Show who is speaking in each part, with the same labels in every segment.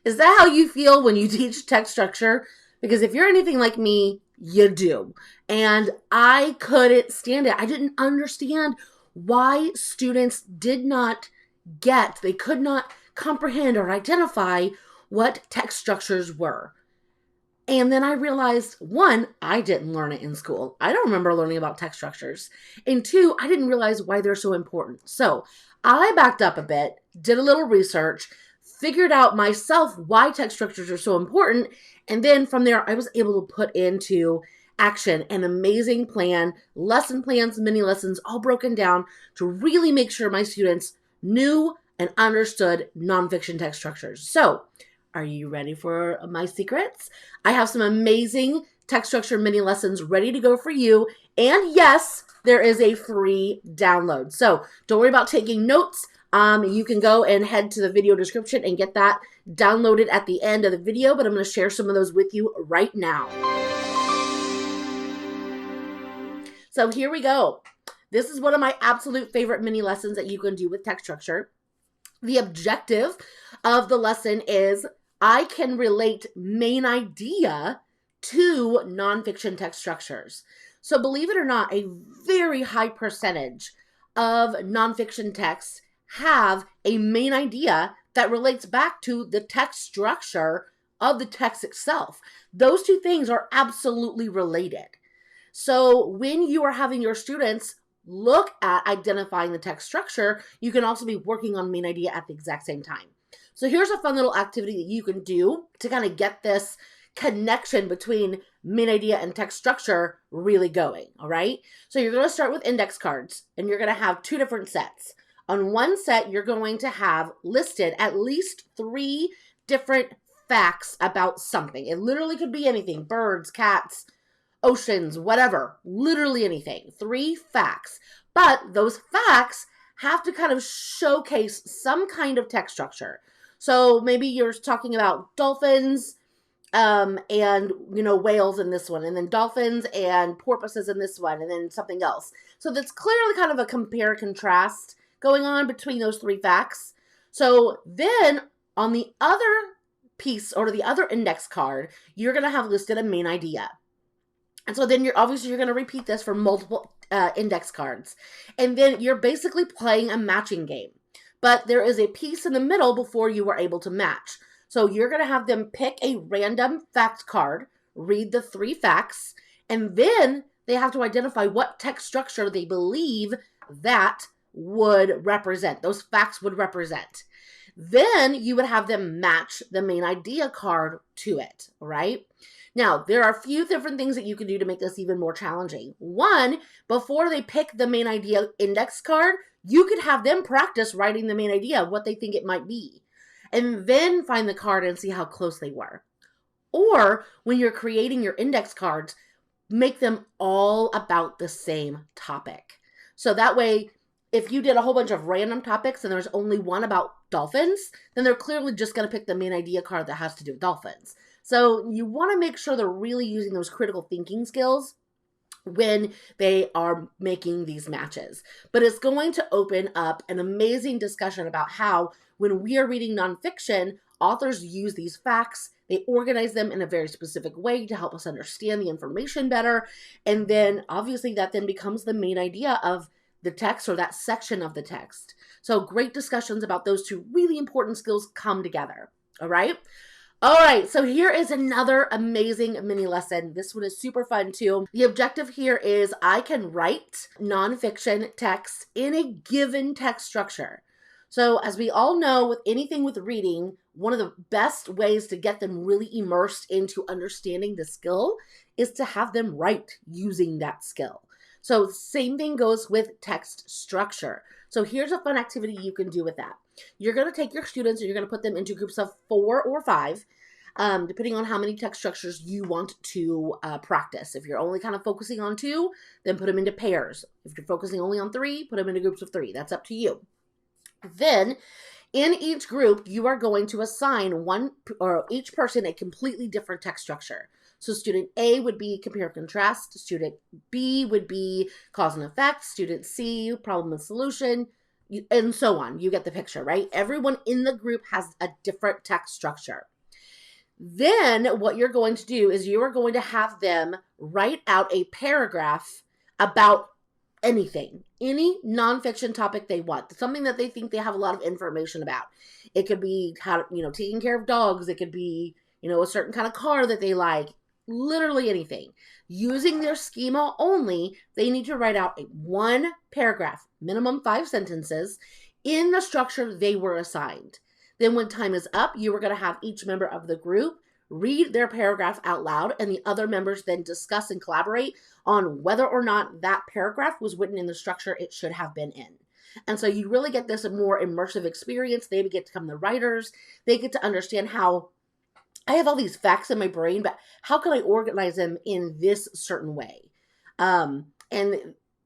Speaker 1: Is that how you feel when you teach text structure? Because if you're anything like me, you do. And I couldn't stand it. I didn't understand why students did not they could not comprehend or identify what text structures were. And then I realized, one, I didn't learn it in school. I don't remember learning about text structures. And two, I didn't realize why they're so important. So I backed up a bit, did a little research, figured out myself why text structures are so important. And then from there, I was able to put into action an amazing plan, lesson plans, mini lessons, all broken down to really make sure my students knew and understood nonfiction text structures. So, are you ready for my secrets? I have some amazing text structure mini lessons ready to go for you. And yes, there is a free download. So don't worry about taking notes. You can go and head to the video description and get that downloaded at the end of the video, but I'm going to share some of those with you right now. So here we go. This is one of my absolute favorite mini lessons that you can do with text structure. The objective of the lesson is I can relate main idea to nonfiction text structures. So believe it or not, a very high percentage of nonfiction texts have a main idea that relates back to the text structure of the text itself. Those two things are absolutely related. So when you are having your students look at identifying the text structure, you can also be working on main idea at the exact same time. So here's a fun little activity that you can do to kind of get this connection between main idea and text structure really going, all right? So you're going to start with index cards, and you're going to have two different sets. On one set, you're going to have listed at least 3 different facts about something. It literally could be anything: birds, cats, oceans, whatever, literally anything. 3 facts. But those facts have to kind of showcase some kind of text structure. So maybe you're talking about dolphins and, whales in this one, and then dolphins and porpoises in this one, and then something else. So that's clearly kind of a compare contrast going on between those 3 facts. So then on the other piece, or the other index card, you're going to have listed a main idea. And so then you're going to repeat this for multiple index cards. And then you're basically playing a matching game. But there is a piece in the middle before you are able to match. So you're going to have them pick a random fact card, read the 3 facts, and then they have to identify what text structure they believe that would represent, those facts would represent. Then you would have them match the main idea card to it, right? Now, there are a few different things that you can do to make this even more challenging. One, before they pick the main idea index card, you could have them practice writing the main idea, what they think it might be, and then find the card and see how close they were. Or when you're creating your index cards, make them all about the same topic. So that way, if you did a whole bunch of random topics and there's only one about dolphins, then they're clearly just going to pick the main idea card that has to do with dolphins. So you want to make sure they're really using those critical thinking skills when they are making these matches. But it's going to open up an amazing discussion about how when we are reading nonfiction, authors use these facts, they organize them in a very specific way to help us understand the information better. And then obviously that then becomes the main idea of the text, or that section of the text. So great discussions about those 2 really important skills come together. All right. All right, so here is another amazing mini lesson. This one is super fun too. The objective here is I can write nonfiction text in a given text structure. So as we all know, with anything with reading, one of the best ways to get them really immersed into understanding the skill is to have them write using that skill. So same thing goes with text structure. So here's a fun activity you can do with that. You're going to take your students and you're going to put them into groups of 4 or 5, depending on how many text structures you want to practice. If you're only kind of focusing on 2, then put them into pairs. If you're focusing only on 3, put them into groups of 3. That's up to you. Then in each group, you are going to assign each person a completely different text structure. So student A would be compare contrast, student B would be cause and effect, student C, problem and solution, and so on. You get the picture, right? Everyone in the group has a different text structure. Then what you're going to do is you are going to have them write out a paragraph about anything, any nonfiction topic they want, something that they think they have a lot of information about. It could be how, taking care of dogs. It could be, a certain kind of car that they like, literally anything. Using their schema only, they need to write out one paragraph, minimum 5 sentences, in the structure they were assigned. Then when time is up, you are going to have each member of the group read their paragraph out loud, and the other members then discuss and collaborate on whether or not that paragraph was written in the structure it should have been in. And so you really get this more immersive experience. They get to become the writers. They get to understand how I have all these facts in my brain, but how can I organize them in this certain way? And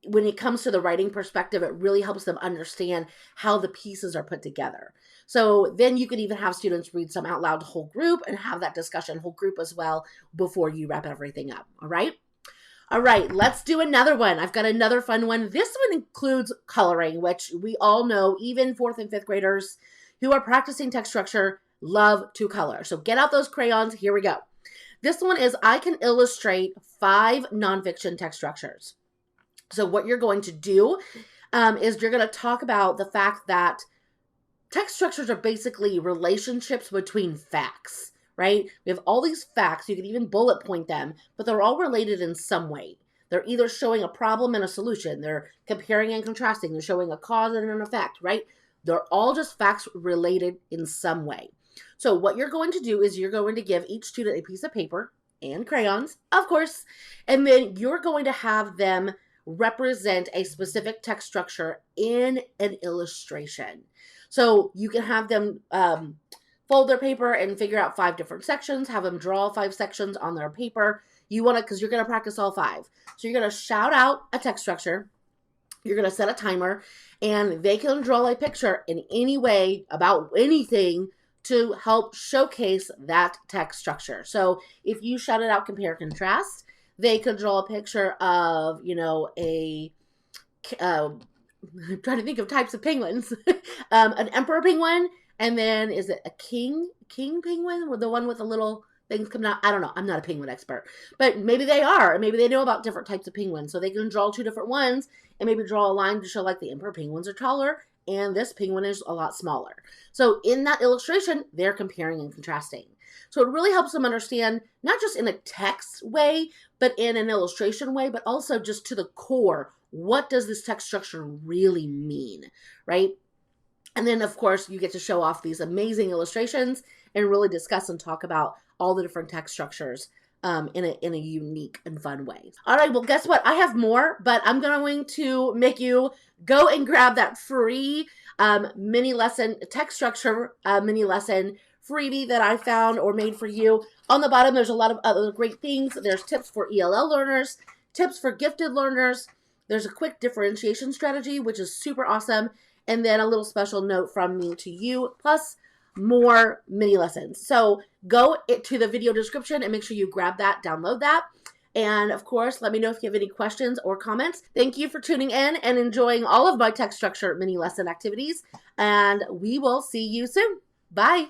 Speaker 1: when it comes to the writing perspective, it really helps them understand how the pieces are put together. So then you can even have students read some out loud to whole group and have that discussion whole group as well before you wrap everything up. All right. All right, let's do another one. I've got another fun one. This one includes coloring, which we all know, even 4th and 5th graders who are practicing text structure love to color. So get out those crayons. Here we go. This one is I can illustrate 5 nonfiction text structures. So what you're going to do is you're going to talk about the fact that text structures are basically relationships between facts, right? We have all these facts. You can even bullet point them, but they're all related in some way. They're either showing a problem and a solution. They're comparing and contrasting. They're showing a cause and an effect, right? They're all just facts related in some way. So what you're going to do is you're going to give each student a piece of paper and crayons, of course, and then you're going to have them represent a specific text structure in an illustration. So you can have them fold their paper and figure out 5 different sections, have them draw 5 sections on their paper. You want to, because you're going to practice all 5. So you're going to shout out a text structure. You're going to set a timer, and they can draw a picture in any way about anything to help showcase that text structure. So if you shout it out, compare, contrast, they could draw a picture of, I'm trying to think of types of penguins, an emperor penguin, and then is it a king penguin, or the one with the little things coming out? I don't know. I'm not a penguin expert, but maybe they are, and maybe they know about different types of penguins. So they can draw 2 different ones and maybe draw a line to show like the emperor penguins are taller and this penguin is a lot smaller. So in that illustration, they're comparing and contrasting. So it really helps them understand, not just in a text way, but in an illustration way, but also just to the core, what does this text structure really mean, right? And then, of course, you get to show off these amazing illustrations and really discuss and talk about all the different text structures in a unique and fun way. All right, well, guess what? I have more, but I'm going to make you go and grab that free mini lesson, text structure mini lesson freebie that I found or made for you. On the bottom, there's a lot of other great things. There's tips for ELL learners, tips for gifted learners. There's a quick differentiation strategy, which is super awesome. And then a little special note from me to you, plus more mini lessons. So go to the video description and make sure you grab that, download that. And of course, let me know if you have any questions or comments. Thank you for tuning in and enjoying all of my text structure mini lesson activities. And we will see you soon. Bye.